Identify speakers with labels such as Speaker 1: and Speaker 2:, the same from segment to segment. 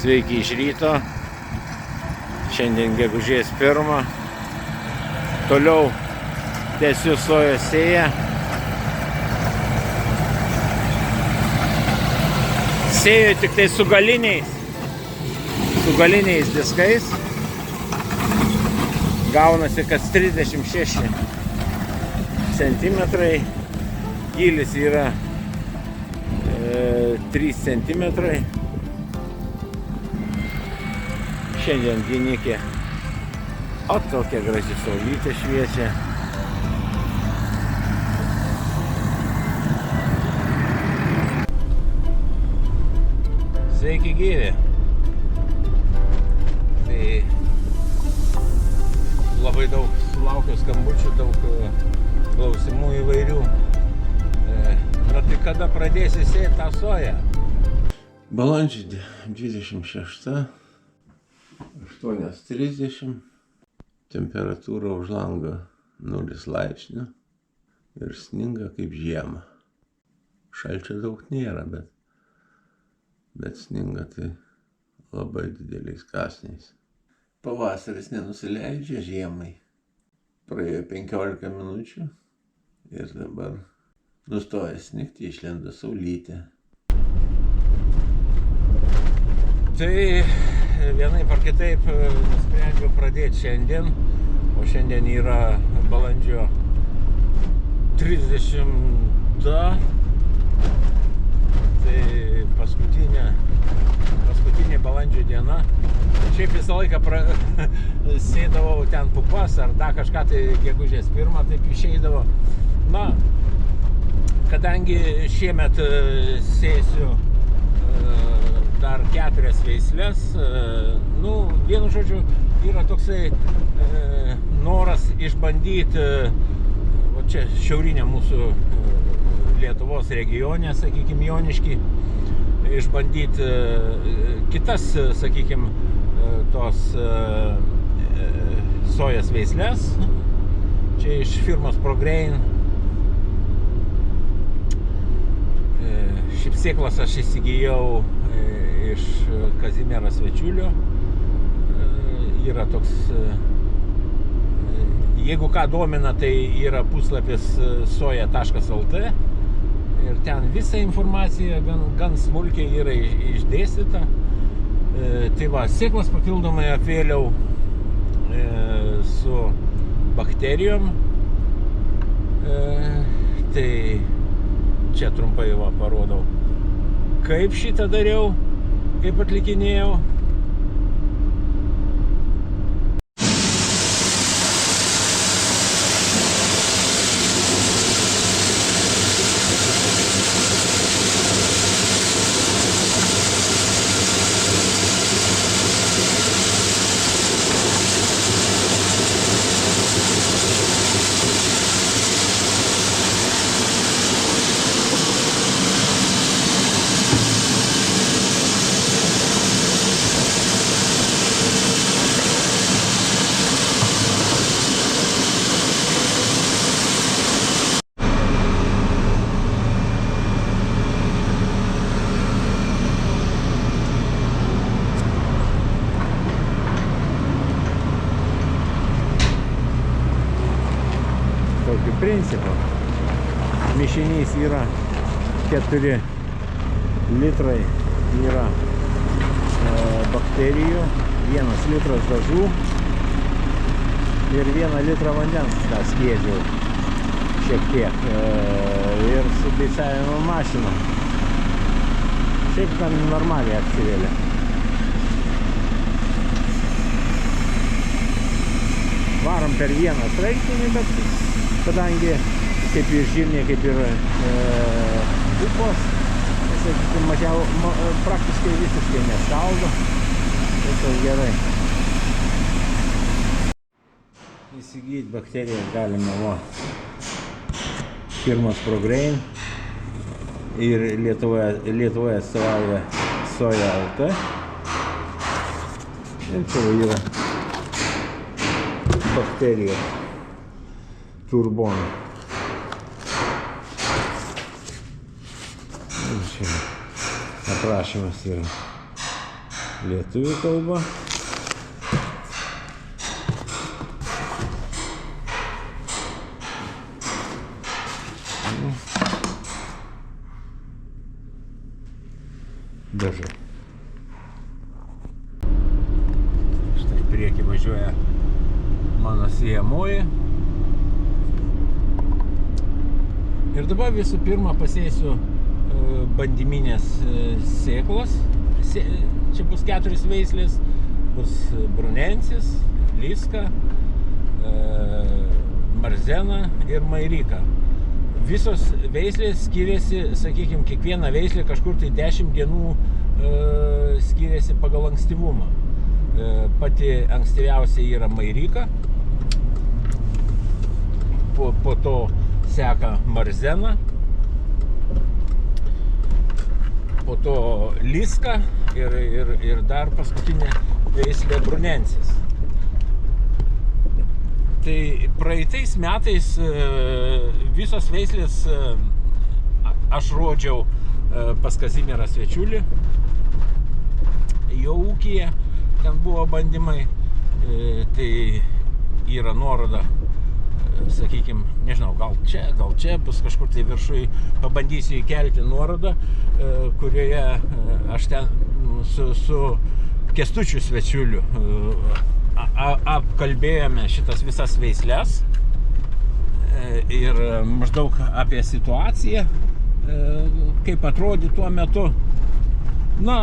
Speaker 1: Sveiki iš ryto. Šiandien gegužės 1. Toliau tęsiu sojos sėją. Sėju tik tai su galiniais diskais. Gaunasi, kad 36 centimetrai. Gylis yra 3 centimetrai. Šiandien dienikė. Ot, kokia graži saulytė šviečia. Sveiki gyvi. Tai labai daug sulaukiau skambučių, daug klausimų įvairių. Na tai kada pradėsi sėti tą soją? Balandžio 26. 8:30, temperatūra už langą 0 laipsnių ir sninga kaip žiemą. Šalčio daug nėra, bet sninga tai labai dideliais kąsniais. Pavasaris nenusileidžia žiemai. Praėjo 15 minučių ir dabar nustoja snigti, išlenda saulytė. Tai vienaip ar kitaip nusprendžiau pradėti šiandien, o šiandien yra balandžio 30, tai paskutinė balandžio diena. Šiaip visą laiką sėdavau ten pupas ar dar kažką, tai gegužės 1 taip išeidavo. Na, kadangi šiemet sėsiu dar 4 veislės, vienu žodžiu, yra toksai noras išbandyti, o čia šiaurinė mūsų Lietuvos regione, sakykime, Jonišky, išbandyti kitas, sakykime, tos sojas veislės. Čia iš firmos ProGrain. Šiaip sėklas aš įsigijau iš Kazimiero Svečiulio. Yra toks, jeigu ką domina, tai yra puslapis soja.lt ir ten visa informacija gan smulkiai yra išdėstyta. Tai va, sėklas papildomai apvėliau su bakterijom. Tai čia trumpai va parodau, kaip šitą dariau, kaip atlikinėjau. Tokiu principu. Mišinys yra 4 litrai yra bakterijų, 1 litras dažų ir 1 litrą vandens skiedžiau šiek tiek ir su beicavimo mašina. Šiaip gan normaliai apsivėlė. Varom per vieną sraigtinį, bet kadangi kaip ir žirniai, kaip ir upos, sakykime, praktiškai visiškai nešaldo, tai gerai. Įsigyti bakterijas galima firmos ProGrain ir Lietuvoje atstovauja soja.lt. Ir čia yra bakterijos turbon. Čia aprašymas yra. lietuvių kalba. Dažai. Štai priekį važiuoja mano siejamoji. Ir dabar visų pirma pasėsiu bandyminės sėklos. Čia bus 4 veislės. Bus brunensis, liska, marzena ir mairika. Visos veislės skiriasi, sakykime, kiekviena veislė kažkur tai 10 dienų skiriasi pagal ankstyvumą. Pati ankstyviausia yra mairika, po to seka marzena, po to liska ir dar paskutinė veislė brunensis. Tai praeitais metais visos veislės aš rodžiau pas Kazimierą Svečiulį, jo ūkyje, ten buvo bandymai, tai yra nuoroda, sakykime, nežinau, gal čia bus kažkur tai viršui, pabandysiu įkelti nuorodą, kurioje aš ten su Kęstučiu Svečiuliu apkalbėjome šitas visas veisles ir maždaug apie situaciją, kaip atrodė tuo metu. Na,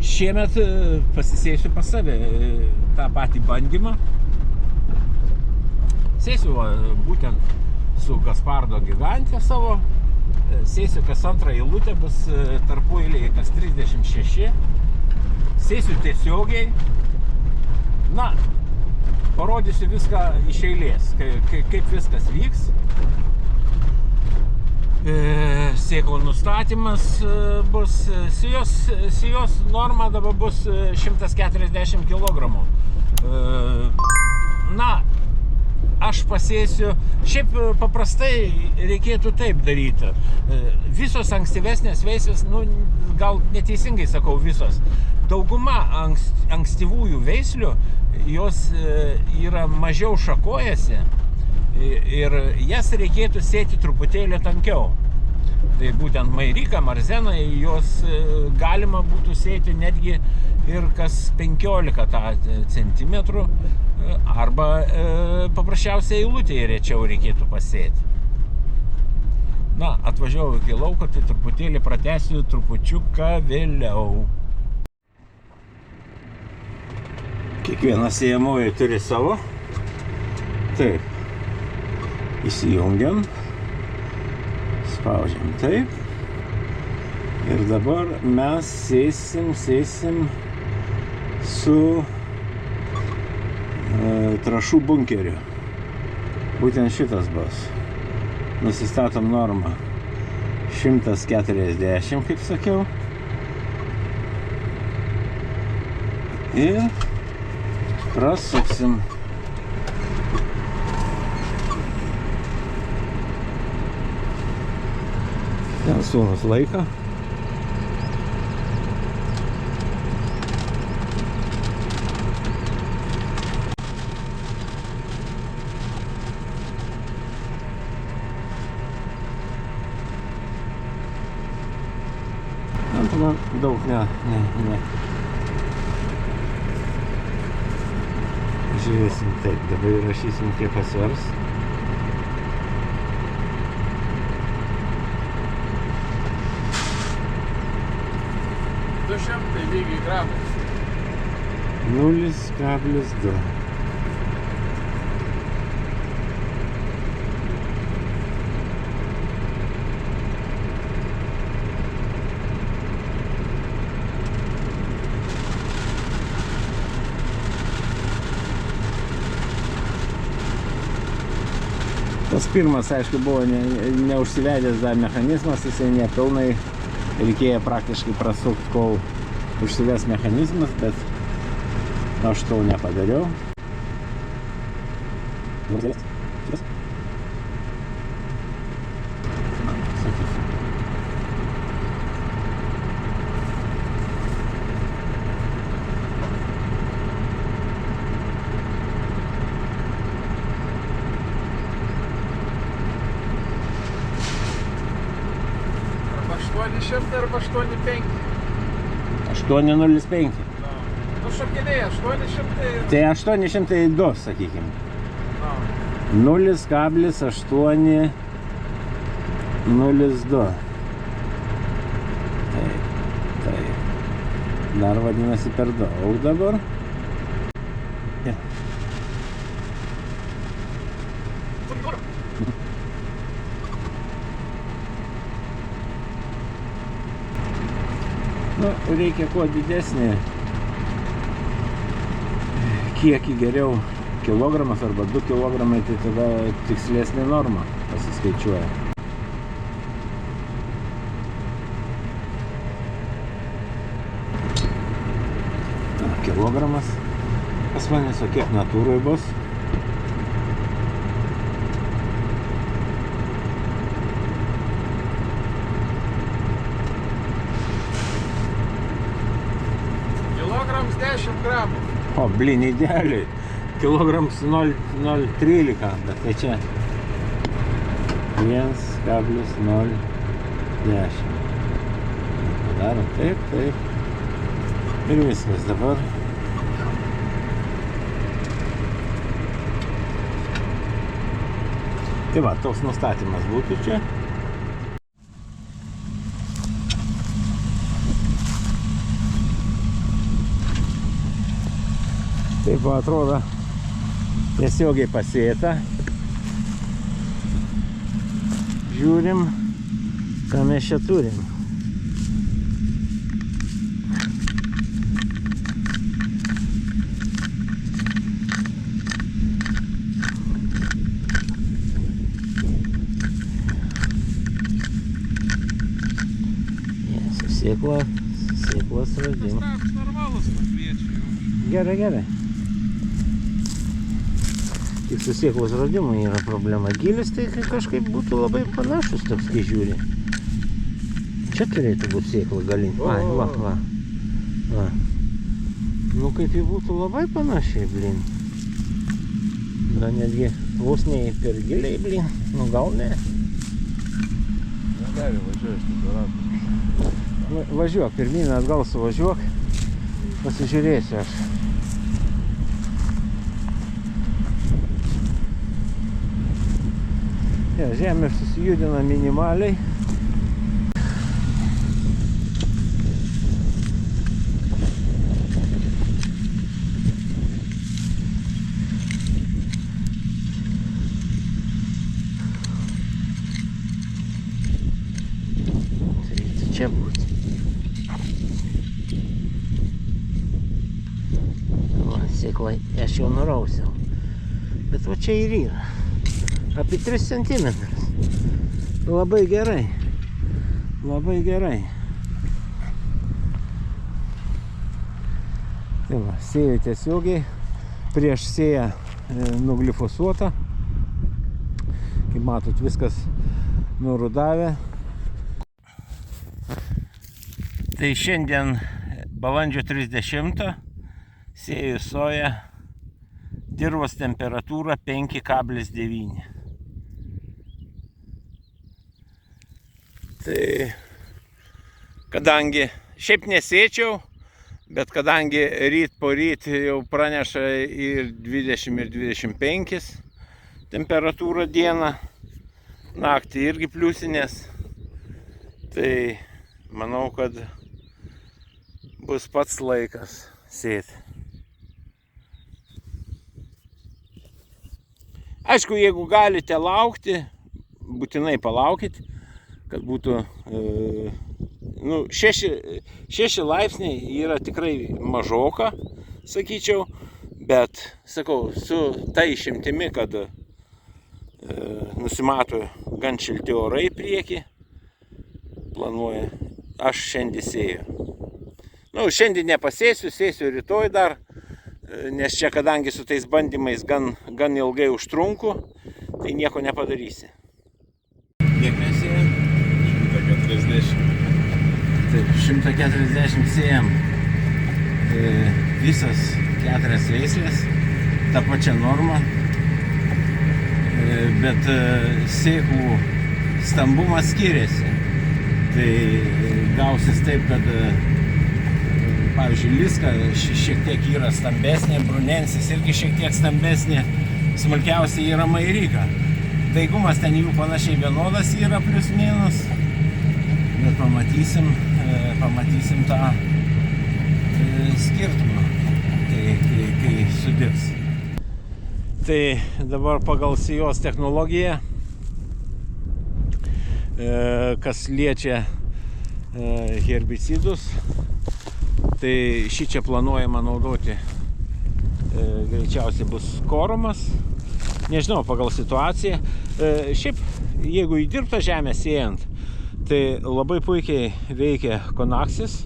Speaker 1: šiemet pasisėsiu pas save tą patį bandymą. Sėsiu būtent su Gaspardo gigantė savo, sėsiu kas antrą eilutę, bus tarpueiliai kas 36, sėsiu tiesiogiai. Na, parodysiu viską iš eilės, kaip viskas vyks. Sėklų nustatymas bus, sijos norma dabar bus 140 kg. Na, aš pasėsiu, šiaip paprastai reikėtų taip daryti. Visos ankstyvesnės veislės, nu, gal neteisingai sakau visos, dauguma ankstyvųjų veislių, jos yra mažiau šakojasi ir jas reikėtų sėti truputėlį tankiau. Tai būtent mairika, marzena, jos galima būtų sėti netgi ir kas 15 centimetrų, arba paprasčiausiai eilutėje rečiau reikėtų pasėti. Na, atvažiavau iki lauko, tai truputėlį pratęsiu trupučiuką vėliau. Kiekviena sėjamoji turi savo. Taip. Įsijungiam. Spaudžiam taip. Ir dabar mes sėsim su trąšų bunkeriu. Būtent šitas bus. Nusistatom normą 140, kaip sakiau. Ir prasuksim. Ten sūnus laiką. Daug ne. Žiūrėsim taip, dabar įrašysim, kiek pasvers.
Speaker 2: Tai lygiai gramų.
Speaker 1: 0,2. Tas pirmas, aišku, buvo neužsivedęs dar mechanizmas, jisai nepilnai reikėjo praktiškai prasukti, kol užsives mechanizmas, bet aš to nepadariau. 800 arba 85.
Speaker 2: 805.
Speaker 1: Nu, šakiniai 800 ir...
Speaker 2: Tai 802, sakykime. 0,802. Taip. Dar vadinasi per daug dabar. Ja. Nu, reikia kuo didesnį kiekį geriau, kilogramas arba 2 kilogramai, tai tada tikslesnė norma pasiskaičiuoja. Kilogramas pas manęs, o kiek natūroj bus?
Speaker 1: Kilograms 10 gramų.
Speaker 2: O, blin, idealiai. Kilograms 0,013, bet tai čia 1,010. Padarom taip. Ir viskas dabar. Tai va, toks nustatymas būtų čia. Taip va, atrodo tiesiogiai pasėta. Žiūrim, ką mes čia turim. Sėklos radimas.
Speaker 1: Normalus pakviečiai.
Speaker 2: Gerai. Tik su sėklos radimu yra problema. Gilis tai kažkaip būtų labai panašus toks, kai žiūri. Čia turėtų būti sėkla galinti. Va. Nu kaip jį būtų labai panašiai, blin. Gal netgi vos ne per giliai, blin. Nu gal ne.
Speaker 1: Negali važiuoji šitą ratą.
Speaker 2: Važiuok, pirmyn atgal suvažiuok, pasižiūrėsiu aš. Ja, žemė susijudina minimaliai. Turėtų čia būti. Sėklai, aš jau nurausiau. Bet va čia ir yra. Apie 3 cm. Labai gerai. Tai va, sėju tiesiogiai. Prieš sėją nuglifosuota. Kaip matot, viskas nurudavę. Tai šiandien balandžio 30. Sėju soją, dirvos temperatūra 5,9. Tai kadangi šiaip nesėčiau, bet kadangi ryt po ryt jau praneša ir 20 ir 25 temperatūra dieną, naktį irgi pliusinės, tai manau, kad bus pats laikas sėti. Aišku, jeigu galite laukti, būtinai palaukit, kad būtų 6 laipsniai yra tikrai mažoka, sakyčiau, bet, sakau, su ta išimtimi, kad nusimato gan šilti orai į priekį, planuoju, aš šiandien sėju. Šiandien nepasėsiu, sėsiu rytoj dar, nes čia, kadangi su tais bandymais gan ilgai užtrunku, tai nieko nepadarysi. Kiek mes sėjam?
Speaker 1: 140.
Speaker 2: Taip, 140 sėjam visas 4 veislės, ta pačia norma, bet sėklų stambumas skiriasi.
Speaker 1: Tai gausis taip, kad pavyzdžiui, liska šiek tiek yra stambesnė, brunensis irgi šiek tiek stambesnė, smulkiausia yra mairika. Daigumas ten jų panašiai vienodas yra plius minus, bet pamatysim tą skirtumą, kai sudirbs. Tai dabar pagal sijos technologiją, kas liečia herbicidus, tai šį čia planuojama naudoti, greičiausiai bus korumas, nežinau, pagal situaciją. Šiaip, jeigu įdirbta žemę siejant, tai labai puikiai veikia Konaxis.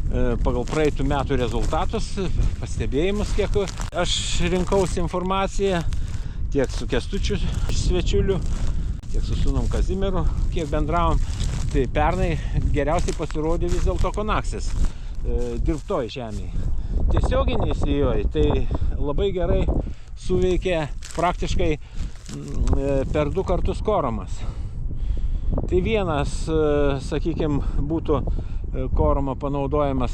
Speaker 1: Pagal praeitų metų rezultatus, pastebėjimus, kiek aš rinkausi informaciją, tiek su Kęstučiu Svečiuliu, tiek su sūnum Kazimieru, kiek bendravom, tai pernai geriausiai pasirodė vis dėlto Konaxis dirbtoj žemėje. Tiesioginiai sijoj, tai labai gerai suveikė praktiškai per 2 kartus korumas. Tai vienas, sakykime, būtų korumą panaudojimas,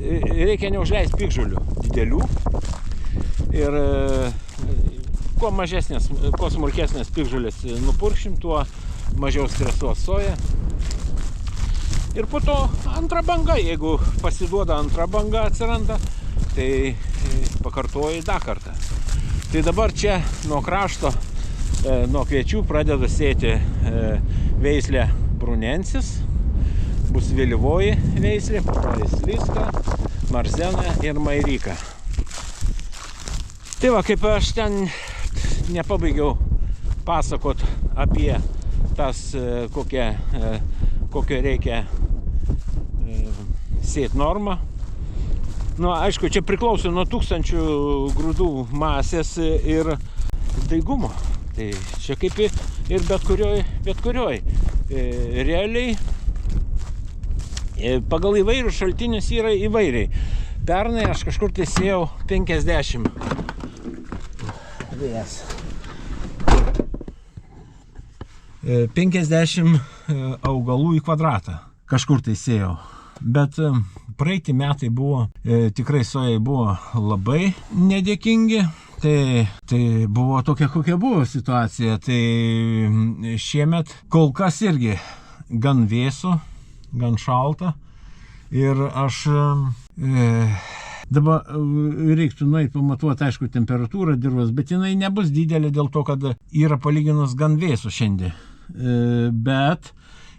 Speaker 1: reikia neužleisti piktžolių didelių ir kuo mažesnės, kuo smulkesnės piktžolės nupurkšim, tuo mažiau stresuos soja. Ir po to antra banga, jeigu pasiduoda antra banga atsiranda, tai pakartoji dar kartą. Tai dabar čia nuo krašto, nuo kviečių pradedu sėti veislę brunensis. Bus vėlyvoji veislė, patais liska, marzena ir mairika. Tai va, kaip aš ten nepabaigiau pasakot apie tas, kokią reikia sėt normą. Nu, aišku, čia priklauso nuo 1000 grūdų masės ir daigumo. Tai čia kaip ir bet kurioj. Realiai pagal įvairius šaltinius yra įvairiai. Pernai aš kažkur tai sėjau 50 vėjas. 50 augalų į kvadratą kažkur tai sėjau. Bet praeiti metai buvo, tikrai sojai buvo labai nedėkingi. Tai buvo tokia, kokia buvo situacija. Tai šiemet kol kas irgi gan vėsu, gan šalta. Ir aš dabar reiktų nueiti pamatuoti, aišku, temperatūrą dirvos, bet jinai nebus didelė dėl to, kad yra palyginus gan vėsu šiandien. Bet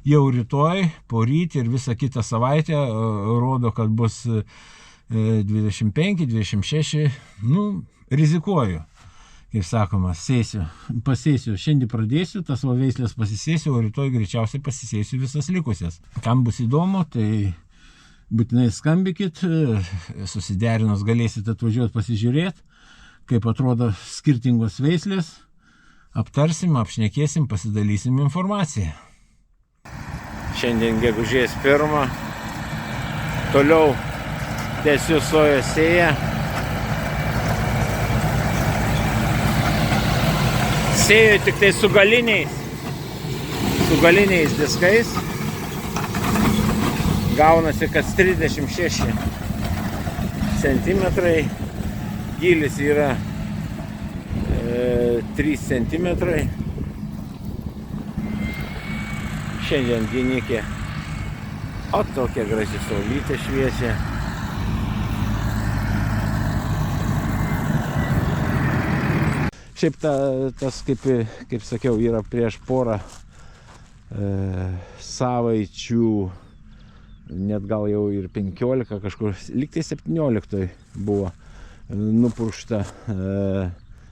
Speaker 1: jau rytoj, poryt ir visą kitą savaitę rodo, kad bus 25, 26, rizikuoju. Kaip sakoma, pasėsiu, šiandien pradėsiu, tas va veislės pasisėsiu, o rytoj greičiausiai pasisėsiu visas likusias. Kam bus įdomu, tai būtinai skambykit, susiderinus galėsite atvažiuoti pasižiūrėti, kaip atrodo skirtingos veislės, aptarsim, apšnekėsim, pasidalysim informaciją. Šiandien gegužės 1, toliau tęsiu sojos sėją. Sėju tik tai su galiniais diskais. Gaunasi, kad 36 cm. Gylis yra 3 cm. Šiandien dienikė. O tokia graži saulytė šviečia. Šiaip tas, kaip sakiau, yra prieš porą savaičių, net gal jau ir 15, kažkur, lyg tai 17 buvo nupurkšta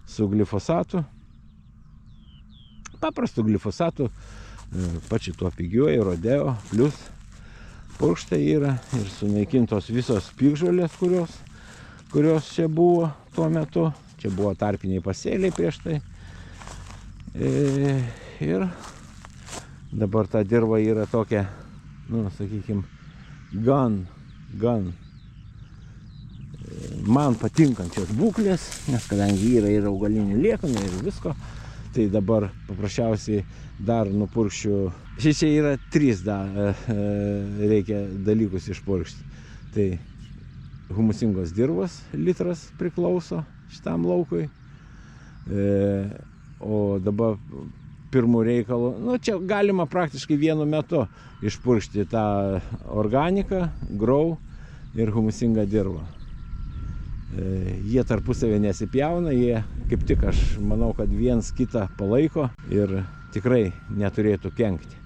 Speaker 1: su glifosatu. Paprastu glifosatu, pačiu tuo pigiuoju, Rodeo, plus purkšta yra ir sunaikintos visos piktžolės, kurios čia buvo tuo metu. Čia buvo tarpiniai pasėliai prieš tai. Ir dabar ta dirva yra tokia, sakykime, gan man patinkančios būklės, nes kadangi yra ir augalinių liekanų ir visko, tai dabar paprasčiausiai dar nupurkščiu. Šičia yra 3 reikia dalykus išpurkšti. Tai humusingos dirvos litras priklauso šitam laukui. O dabar pirmų reikalų, čia galima praktiškai vienu metu išpurkšti tą organiką, grau ir humusingą dirvą. Jie tarpusavį nesipjauna, jie kaip tik aš manau, kad viens kitą palaiko ir tikrai neturėtų kenkti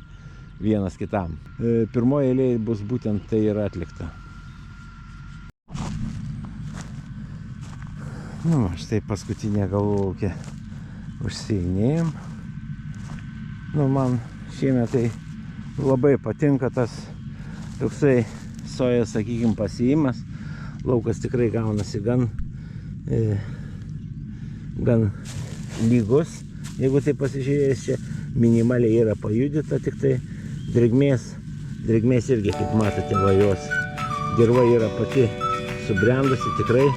Speaker 1: vienas kitam. Pirmoje eilėje bus būtent tai yra atlikta. Štai paskutinė galvokė užsiiminėjom. Man šiemet tai labai patinka tas toksai sojas, sakykime, pasiimas. Laukas tikrai gaunasi gan lygus. Jeigu tai pasižiūrėjus, čia minimaliai yra pajudita, tik tai drėgmės irgi, kaip matote, va jos dirva yra pati subrendusi tikrai.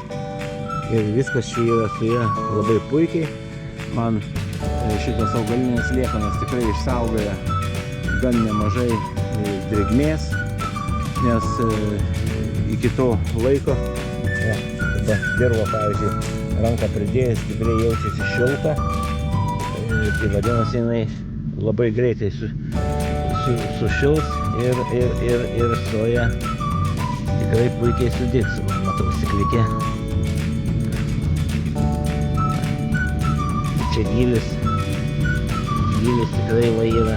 Speaker 1: Ir viskas čia yra su ja labai puikiai. Man šitos augalinės liekanos tikrai išsaugoja gan nemažai drėgmės, nes iki to laiko, dirva, pavyzdžiui, ranką pridėjęs tikrai jaučiasi šilta, tai vadinasi, jinai labai greitai sušils ir soja tikrai puikiai sudygs. Matau stiklikė. Čia gylis tikrai va yra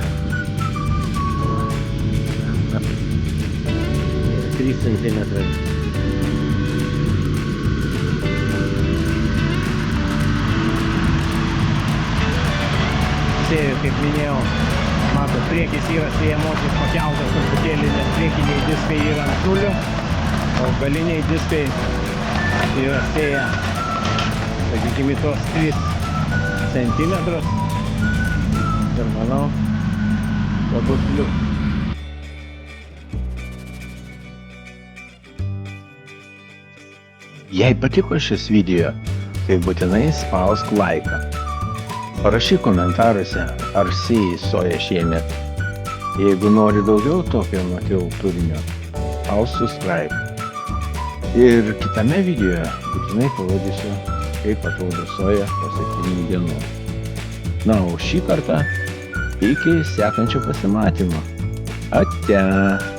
Speaker 1: 3 centimetrai. Sėju, kaip minėjau, matot, priekis yra sėjamosios pakeltas truputėlį, nes priekiniai diskai yra ant nulio, o galiniai diskai yra sėję, sakykime, tos 3 centimetrus ir manau, kad bus liuk.
Speaker 3: Jei patiko šis video, tai būtinai spausk laiką. Parašyk komentaruose, ar sėjai soją šiemet. Jeigu nori daugiau tokio turinio, spausk subscribe. Ir kitame video būtinai parodysiu, kaip atrodo soja po 7 dienų. O šį kartą iki sekančio pasimatymo. Ate!